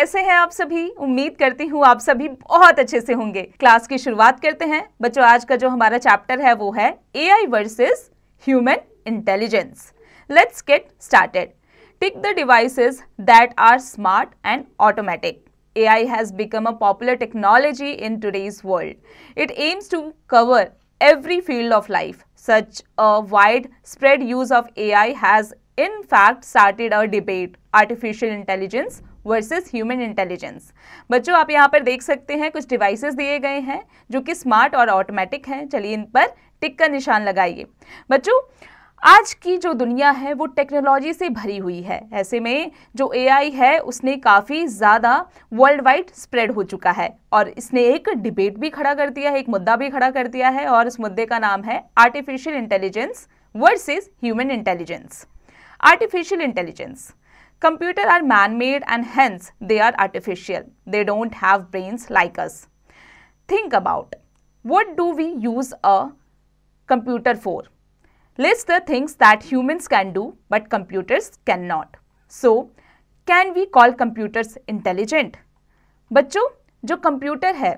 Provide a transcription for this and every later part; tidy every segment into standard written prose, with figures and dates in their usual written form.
कैसे हैं आप सभी? उम्मीद करती हूँ आप सभी बहुत अच्छे से होंगे। क्लास की शुरुआत करते हैं। बच्चों, आज का जो हमारा चैप्टर है वो है AI versus human intelligence. Let's get started. Take the devices that are smart and automatic. AI has become a popular technology in today's world. It aims to cover every field of life. Such a widespread use of AI has in fact started a debate, artificial intelligence versus human intelligence. बच्चों, आप यहाँ पर देख सकते हैं कुछ devices दिए गए हैं जो कि स्मार्ट और ऑटोमेटिक हैं। चलिए इन पर टिक का निशान लगाइए। बच्चों, आज की जो दुनिया है वो टेक्नोलॉजी से भरी हुई है। ऐसे में जो AI है उसने काफ़ी ज़्यादा वर्ल्ड वाइड स्प्रेड हो चुका है और इसने एक डिबेट भी खड़ा कर दिया है, एक मुद्दा भी खड़ा कर दिया है और उस मुद्दे का नाम है artificial intelligence versus human intelligence. Artificial intelligence. Computers are man-made and hence they are artificial. They don't have brains like us. Think about, what do we use a computer for? List the things that humans can do but computers cannot. So, can we call computers intelligent? बच्चों, जो computer है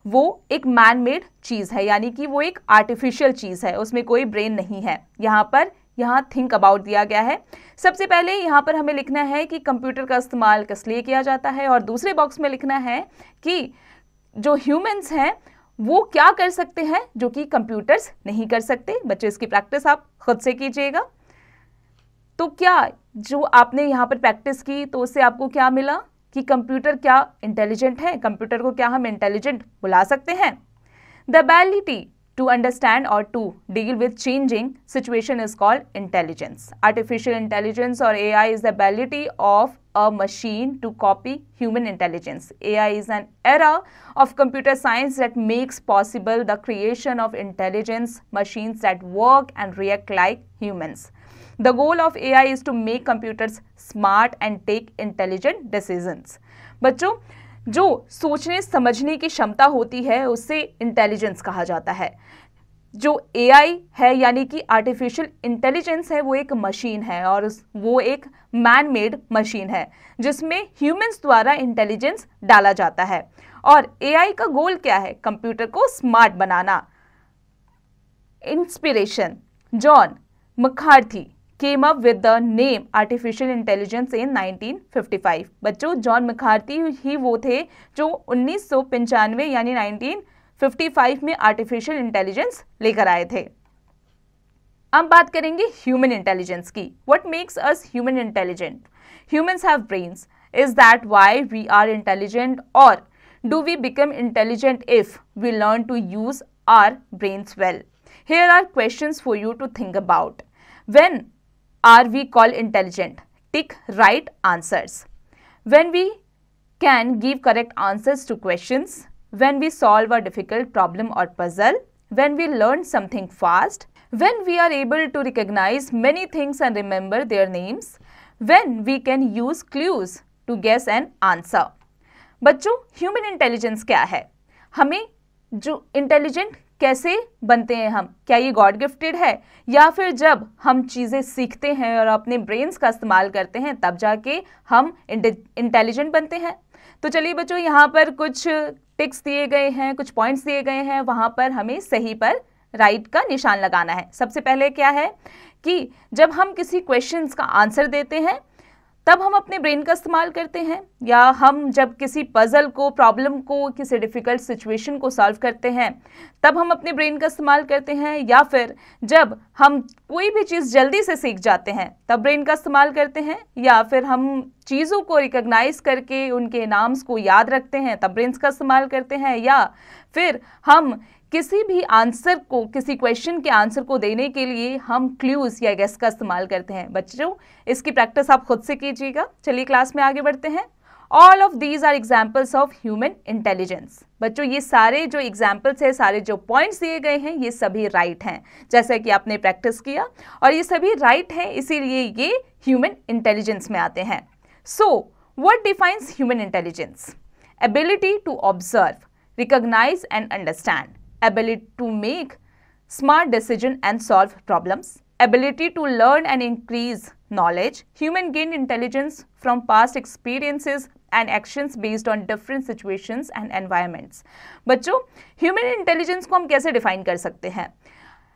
वो एक man made चीज़ है, यानी कि वो एक आर्टिफिशियल चीज़ है, उसमें कोई ब्रेन नहीं है। यहाँ थिंक अबाउट दिया गया है। सबसे पहले यहाँ पर हमें लिखना है कि कंप्यूटर का इस्तेमाल किस लिए किया जाता है और दूसरे बॉक्स में लिखना है कि जो ह्यूमंस हैं वो क्या कर सकते हैं जो कि कंप्यूटर्स नहीं कर सकते। बच्चे, इसकी प्रैक्टिस आप खुद से कीजिएगा। तो क्या जो आपने यहाँ पर प्रैक्टिस की तो उससे आपको क्या मिला कि कंप्यूटर क्या इंटेलिजेंट है? कंप्यूटर को क्या हम इंटेलिजेंट बुला सकते हैं? The ability to understand or to deal with changing situation is called intelligence. Artificial intelligence or AI is the ability of a machine to copy human intelligence. AI is an era of computer science that makes possible the creation of intelligence machines that work and react like humans. The goal of AI is to make computers smart and take intelligent decisions. बच्चों, जो सोचने समझने की क्षमता होती है उससे intelligence कहा जाता है। जो AI है यानी कि आर्टिफिशियल इंटेलिजेंस है वो एक मशीन है और वो एक मैन मेड मशीन है जिसमें ह्यूमंस द्वारा इंटेलिजेंस डाला जाता है। और AI का गोल क्या है? कंप्यूटर को smart banana. Inspiration, John McCarthy came up with the name artificial intelligence in 1955. बच्चों, जॉन मैकार्थी ही वो थे जो 1995 यानी 1955 में आर्टिफिशियल इंटेलिजेंस लेकर आए थे। अब बात करेंगे ह्यूमन इंटेलिजेंस की। What makes us human intelligent? Humans have brains. Is that why we are intelligent, or do we become intelligent if we learn to use our brains well? Here are questions for you to think about. When are we called intelligent? Tick right answers. When we can give correct answers to questions, when we solve a difficult problem or puzzle, when we learn something fast, when we are able to recognize many things and remember their names, when we can use clues to guess an answer. बच्चों, human intelligence क्या है? हमें जो intelligent कैसे बनते हैं हम? क्या ये गॉड गिफ्टेड है या फिर जब हम चीज़ें सीखते हैं और अपने ब्रेन्स का इस्तेमाल करते हैं तब जाके हम इंटेलिजेंट बनते हैं? तो चलिए बच्चों, यहाँ पर कुछ टिक्स दिए गए हैं, कुछ पॉइंट्स दिए गए हैं, वहाँ पर हमें सही पर राइट का निशान लगाना है। सबसे पहले क्या है कि जब हम किसी क्वेश्चंस का आंसर देते हैं तब हम अपने ब्रेन का इस्तेमाल करते हैं, या हम जब किसी पजल को, प्रॉब्लम को, किसी डिफ़िकल्ट सिचुएशन को सॉल्व करते हैं तब हम अपने ब्रेन का इस्तेमाल करते हैं, या फिर जब हम कोई भी चीज़ जल्दी से सीख जाते हैं तब ब्रेन का इस्तेमाल करते हैं, या फिर हम चीज़ों को रिकॉग्नाइज करके उनके नाम्स को याद रखते हैं तब ब्रेन का इस्तेमाल करते हैं, या फिर हम किसी भी आंसर को, किसी क्वेश्चन के आंसर को देने के लिए हम क्लूज या गेस का इस्तेमाल करते हैं। बच्चों, इसकी प्रैक्टिस आप खुद से कीजिएगा। चलिए क्लास में आगे बढ़ते हैं। All of these are examples of human intelligence. बच्चों, ये सारे जो एग्जाम्पल्स है, सारे जो पॉइंट्स दिए गए हैं, ये सभी राइट हैं, जैसा कि आपने प्रैक्टिस किया, और ये सभी राइट हैं, इसीलिए ये ह्यूमन इंटेलिजेंस में आते हैं। So what defines human intelligence? Ability to observe, recognise and understand, ability to make smart decisions and solve problems, ability to learn and increase knowledge. Human gained intelligence from past experiences, and actions based on different situations and environments. बच्चों, human intelligence को हम कैसे define कर सकते हैं?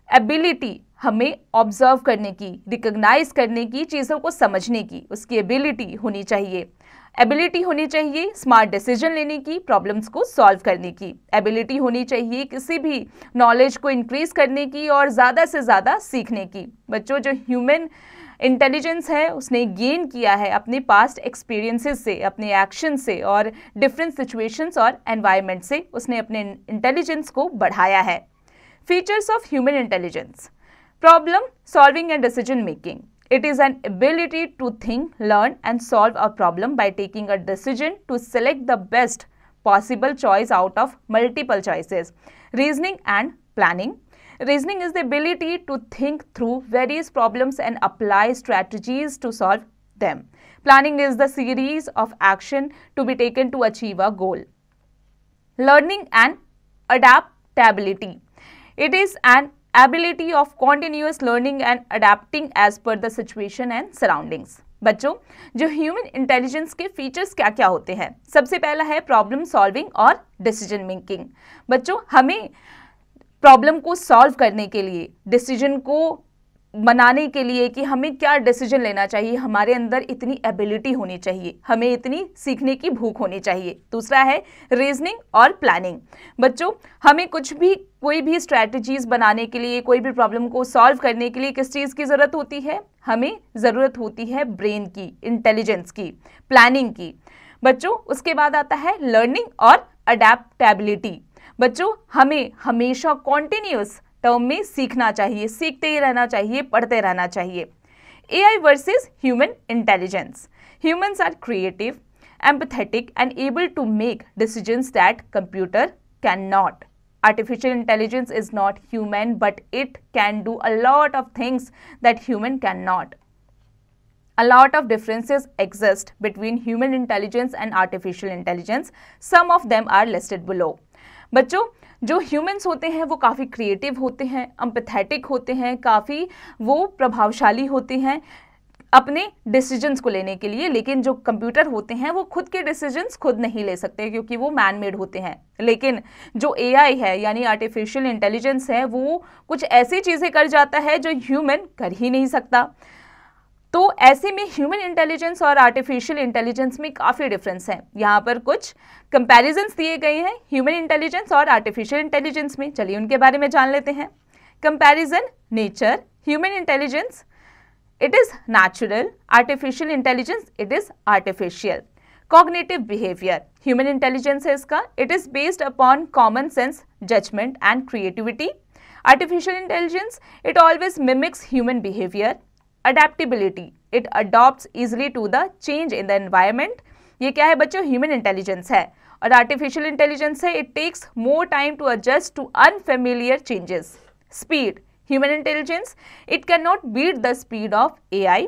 Ability, हमें observe करने की, रिकॉग्नाइज करने की, चीज़ों को समझने की उसकी एबिलिटी होनी चाहिए। एबिलिटी होनी चाहिए स्मार्ट डिसीजन लेने की, प्रॉब्लम्स को सॉल्व करने की। एबिलिटी होनी चाहिए किसी भी नॉलेज को इंक्रीज करने की और ज़्यादा से ज़्यादा सीखने की। बच्चों, जो ह्यूमन इंटेलिजेंस है उसने गेन किया है अपने पास्ट एक्सपीरियंसेस से, अपने एक्शन से और डिफरेंट सिचुएशंस और एनवायरनमेंट से उसने अपने इंटेलिजेंस को बढ़ाया है। Features of human intelligence: problem solving and decision making. It is an ability to think, learn and solve a problem by taking a decision to select the best possible choice out of multiple choices. Reasoning and planning. Reasoning is the ability to think through various problems and apply strategies to solve them. Planning is the series of action to be taken to achieve a goal. Learning and adaptability. It is an ability of continuous learning and adapting as per the situation and surroundings. बच्चों, जो human intelligence के features क्या क्या होते हैं? सबसे पहला है प्रॉब्लम सॉल्विंग और डिसीजन मेकिंग। बच्चों, हमें प्रॉब्लम को सॉल्व करने के लिए, डिसीजन को बनाने के लिए कि हमें क्या डिसीजन लेना चाहिए, हमारे अंदर इतनी एबिलिटी होनी चाहिए, हमें इतनी सीखने की भूख होनी चाहिए। दूसरा है रीजनिंग और प्लानिंग। बच्चों, हमें कोई भी स्ट्रैटेजीज बनाने के लिए, कोई भी प्रॉब्लम को सॉल्व करने के लिए किस चीज़ की ज़रूरत होती है? हमें ज़रूरत होती है ब्रेन की, इंटेलिजेंस की, प्लानिंग की। बच्चों, उसके बाद आता है लर्निंग और अडेप्टेबिलिटी। बच्चों, हमें हमेशा कॉन्टिन्यूस टर्म में सीखना चाहिए, सीखते ही रहना चाहिए, पढ़ते रहना चाहिए। AI versus human intelligence. Humans are creative, empathetic and able to make decisions that computer cannot. Artificial intelligence is not human, but it can do a lot of things that human cannot. A lot of differences exist between human intelligence and artificial intelligence. Some of them are listed below. बच्चों, जो humans होते हैं वो काफ़ी creative होते हैं, empathetic होते हैं, काफ़ी वो प्रभावशाली होते हैं अपने डिसीजंस को लेने के लिए, लेकिन जो कंप्यूटर होते हैं वो खुद के डिसीजंस खुद नहीं ले सकते क्योंकि वो मैन मेड होते हैं। लेकिन जो AI है यानी आर्टिफिशियल इंटेलिजेंस है, वो कुछ ऐसी चीज़ें कर जाता है जो ह्यूमन कर ही नहीं सकता। तो ऐसे में ह्यूमन इंटेलिजेंस और आर्टिफिशियल इंटेलिजेंस में काफ़ी डिफरेंस है। यहाँ पर कुछ कंपैरिजंस दिए गए हैं ह्यूमन इंटेलिजेंस और आर्टिफिशियल इंटेलिजेंस में। चलिए उनके बारे में जान लेते हैं। Comparison: nature, human intelligence it is natural, artificial intelligence it is artificial. Cognitive behaviour: human intelligence है इसका, it is based upon common sense, judgement and creativity. Artificial intelligence it always mimics human behaviour. Adaptability, it adopts easily to the change in the environment. ये क्या है बच्चों? Human intelligence है। और artificial intelligence है, it takes more time to adjust to unfamiliar changes. Speed: human intelligence it can not beat the speed of AI.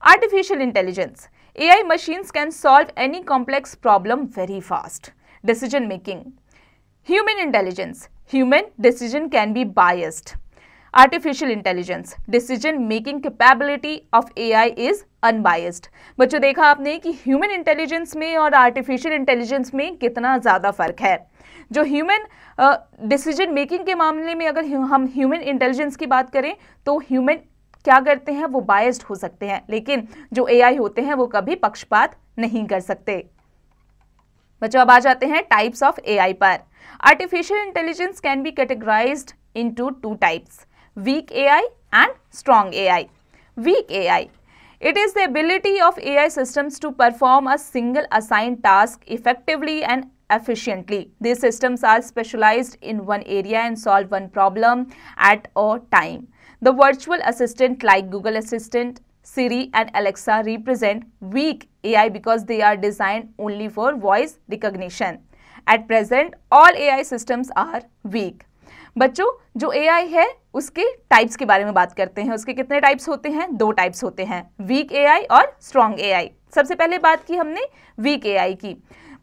Artificial intelligence: AI machines can solve any complex problem very fast. Decision making: human intelligence, human decision can be biased. Artificial intelligence, decision making capability of AI is unbiased. बच्चों, देखा आपने कि human intelligence में और artificial intelligence में कितना ज़्यादा फर्क है। जो ह्यूमन डिसीजन मेकिंग के मामले में अगर हम ह्यूमन इंटेलिजेंस की बात करें तो ह्यूमन क्या करते हैं, वो बायस्ड हो सकते हैं, लेकिन जो AI होते हैं वो कभी पक्षपात नहीं कर सकते। बच्चों, अब आ जाते हैं टाइप्स ऑफ AI पर। Artificial intelligence can be categorised into 2 types. Weak AI and strong AI. Weak AI. It is the ability of AI systems to perform a single assigned task effectively and efficiently. These systems are specialized in one area and solve one problem at a time. The virtual assistant like Google Assistant, Siri and Alexa represent weak AI because they are designed only for voice recognition. At present, all AI systems are weak. बच्चों, जो AI है उसके types के बारे में बात करते हैं। उसके कितने टाइप्स होते हैं? 2 टाइप्स होते हैं, वीक AI और स्ट्रॉन्ग AI। सबसे पहले बात की हमने वीक AI की।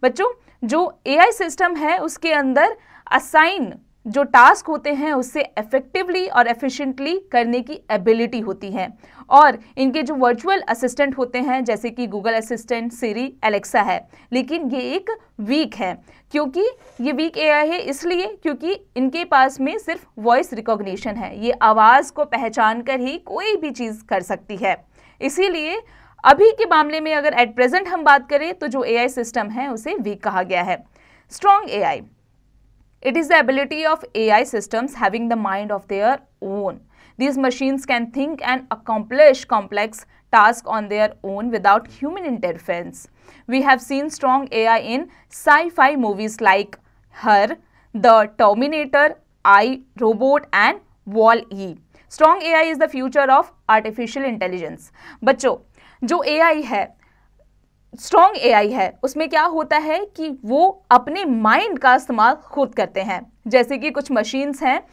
बच्चों, जो AI सिस्टम है उसके अंदर असाइन जो टास्क होते हैं उससे इफेक्टिवली और एफिशिएंटली करने की एबिलिटी होती है। और इनके जो वर्चुअल असिस्टेंट होते हैं जैसे कि गूगल असिस्टेंट, सिरी, एलेक्सा है, लेकिन ये एक वीक है। क्योंकि ये वीक एआई है इसलिए क्योंकि इनके पास में सिर्फ वॉइस रिकॉग्निशन है, ये आवाज़ को पहचान कर ही कोई भी चीज़ कर सकती है। इसीलिए अभी के मामले में अगर एट प्रेजेंट हम बात करें तो जो एआई सिस्टम है उसे वीक कहा गया है। Strong AI, it is the ability of AI systems having the mind of their own. These machines can think and accomplish complex tasks on their own without human interference. We have seen strong AI in sci-fi movies like Her, The Terminator, I, Robot and Wall-E. Strong AI is the future of artificial intelligence. बच्चों, जो AI है, strong AI है, उसमें क्या होता है कि वो अपने माइंड का इस्तेमाल खुद करते हैं। जैसे कि कुछ मशीन्स हैं,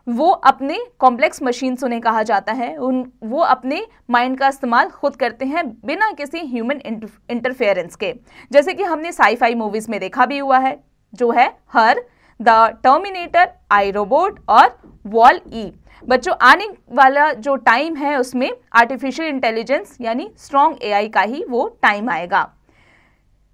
वो अपने कॉम्प्लेक्स मशीन्स उन्हें कहा जाता है, वो अपने माइंड का इस्तेमाल खुद करते हैं बिना किसी ह्यूमन इंटरफेरेंस के। जैसे कि हमने साई-फाई मूवीज़ में देखा भी हुआ है, जो है her, the Terminator, I Robot और वॉल-ई। बच्चों, आने वाला जो टाइम है उसमें आर्टिफिशियल इंटेलिजेंस यानी स्ट्रॉन्ग एआई का ही वो टाइम आएगा।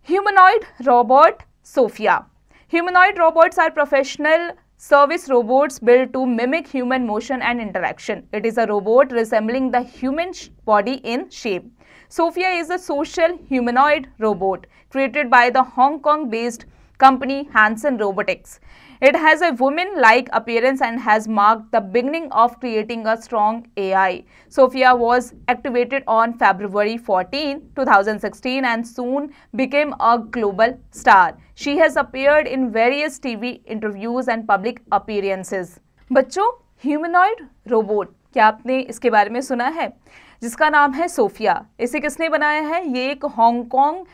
Humanoid robot Sophia. Humanoid robots are professional service robots built to mimic human motion and interaction. It is a robot resembling the human body in shape. Sophia is a social humanoid robot created by the Hong Kong-based company Hanson Robotics. It has a woman-like appearance and has marked the beginning of creating a strong AI. Sophia was activated on February 14, 2016 and soon became a global star. She has appeared in various TV interviews and public appearances. बच्चों, humanoid robot, क्या आपने इसके बारे में सुना है? जिसका नाम है सोफिया। इसे किसने बनाया है? ये एक हांगकांग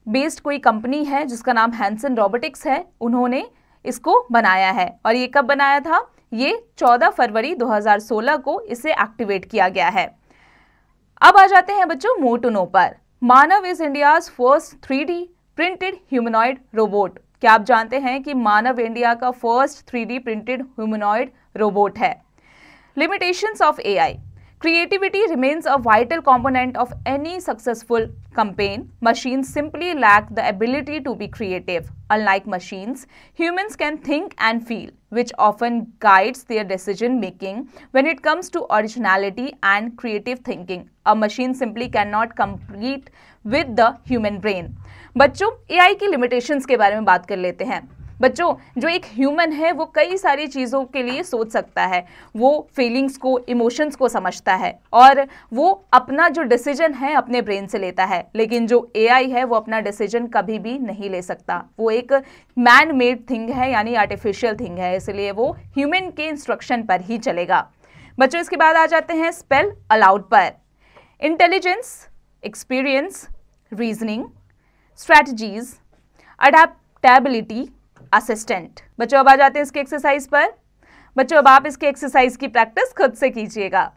बेस्ड कोई कंपनी है जिसका नाम हैंसन रोबोटिक्स है, उन्होंने इसको बनाया है। और ये कब बनाया था? ये 14 फरवरी 2016 को इसे एक्टिवेट किया गया है। अब आ जाते हैं बच्चों मोर नो पर। Manav is India's first 3D printed humanoid robot. क्या आप जानते हैं कि मानव इंडिया का first 3D printed humanoid robot है? Limitations of AI. Creativity remains a vital component of any successful campaign. Machines simply lack the ability to be creative. Unlike machines, humans can think and feel, which often guides their decision making when it comes to originality and creative thinking. A machine simply cannot compete with the human brain. बच्चों, AI की limitations के बारे में बात कर लेते हैं। बच्चों, जो एक ह्यूमन है वो कई सारी चीज़ों के लिए सोच सकता है, वो फीलिंग्स को, इमोशंस को समझता है और वो अपना जो डिसीजन है अपने ब्रेन से लेता है। लेकिन जो एआई है वो अपना डिसीजन कभी भी नहीं ले सकता, वो एक मैन मेड थिंग है यानी आर्टिफिशियल थिंग है, इसलिए वो ह्यूमन के इंस्ट्रक्शन पर ही चलेगा। बच्चों, इसके बाद आ जाते हैं स्पेल अलाउड पर। Intelligence, experience, reasoning, strategies, adaptability, assistant. बच्चों, अब आ जाते हैं इसके एक्सरसाइज पर। बच्चों, अब आप इसके एक्सरसाइज की प्रैक्टिस खुद से कीजिएगा।